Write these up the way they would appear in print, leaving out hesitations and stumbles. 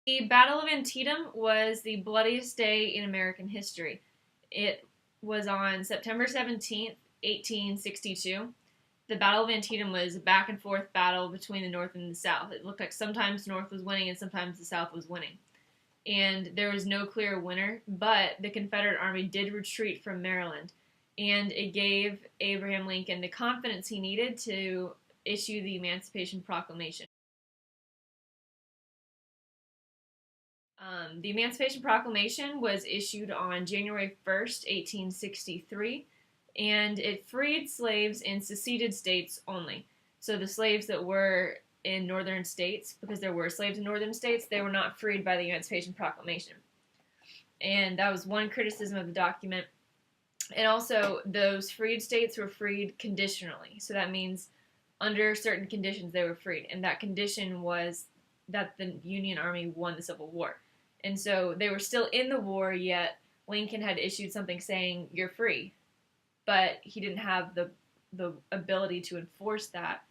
The Battle of Antietam was the bloodiest day in American history. It was on September 17th, 1862. The Battle of Antietam was a back and forth battle between the North and the South. It looked like sometimes the North was winning and sometimes the South was winning. And there was no clear winner, but the Confederate Army did retreat from Maryland, and it gave Abraham Lincoln the confidence he needed to issue the Emancipation Proclamation. The Emancipation Proclamation was issued on January 1st, 1863, and it freed slaves in seceded states only. So the slaves that were in northern states, because there were slaves in northern states, they were not freed by the Emancipation Proclamation. And that was one criticism of the document. And also, those freed states were freed conditionally. So that means under certain conditions they were freed. And that condition was that the Union Army won the Civil War. And so they were still in the war, yet Lincoln had issued something saying, you're free. But he didn't have the ability to enforce that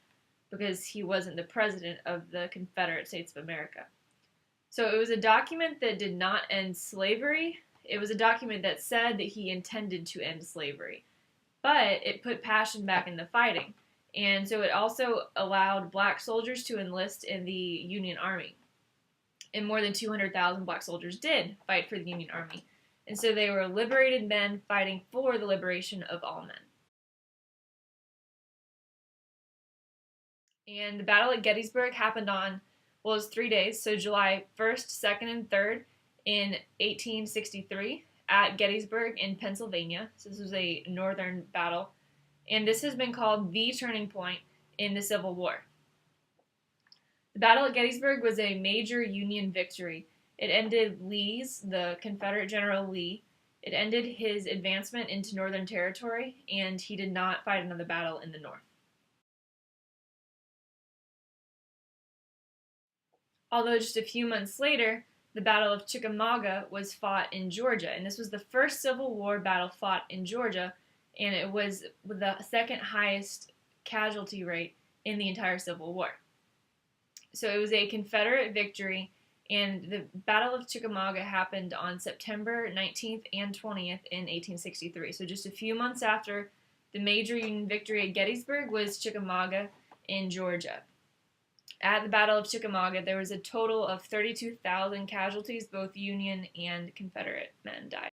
because he wasn't the president of the Confederate States of America. So it was a document that did not end slavery. It was a document that said that he intended to end slavery. But it put passion back in the fighting. And so it also allowed black soldiers to enlist in the Union Army. And more than 200,000 black soldiers did fight for the Union Army. And so they were liberated men fighting for the liberation of all men. And the battle at Gettysburg happened on, well, it was 3 days, so July 1st, 2nd, and 3rd in 1863 at Gettysburg in Pennsylvania. So this was a northern battle. And this has been called the turning point in the Civil War. The Battle at Gettysburg was a major Union victory. It ended the Confederate General Lee, it ended his advancement into Northern Territory, and he did not fight another battle in the North. Although just a few months later, the Battle of Chickamauga was fought in Georgia, and this was the first Civil War battle fought in Georgia, and it was the second highest casualty rate in the entire Civil War. So it was a Confederate victory, and the Battle of Chickamauga happened on September 19th and 20th in 1863. So just a few months after the major Union victory at Gettysburg was Chickamauga in Georgia. At the Battle of Chickamauga, there was a total of 32,000 casualties, both Union and Confederate men died.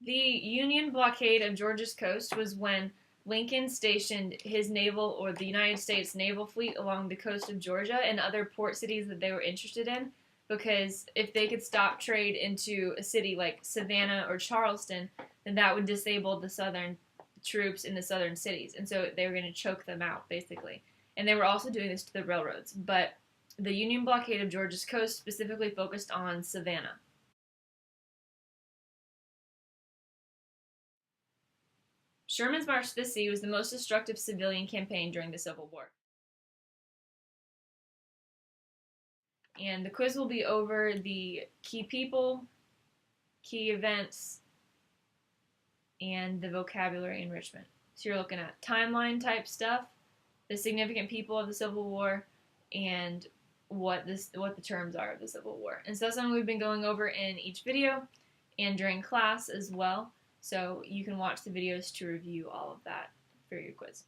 The Union blockade of Georgia's coast was when Lincoln stationed his naval, or the United States Naval Fleet, along the coast of Georgia and other port cities that they were interested in, because if they could stop trade into a city like Savannah or Charleston, then that would disable the southern troops in the southern cities, and so they were going to choke them out, basically. And they were also doing this to the railroads, but the Union blockade of Georgia's coast specifically focused on Savannah. Sherman's March to the Sea was the most destructive civilian campaign during the Civil War. And the quiz will be over the key people, key events, and the vocabulary enrichment. So you're looking at timeline type stuff, the significant people of the Civil War, and what the terms are of the Civil War. And so that's something we've been going over in each video and during class as well. So you can watch the videos to review all of that for your quiz.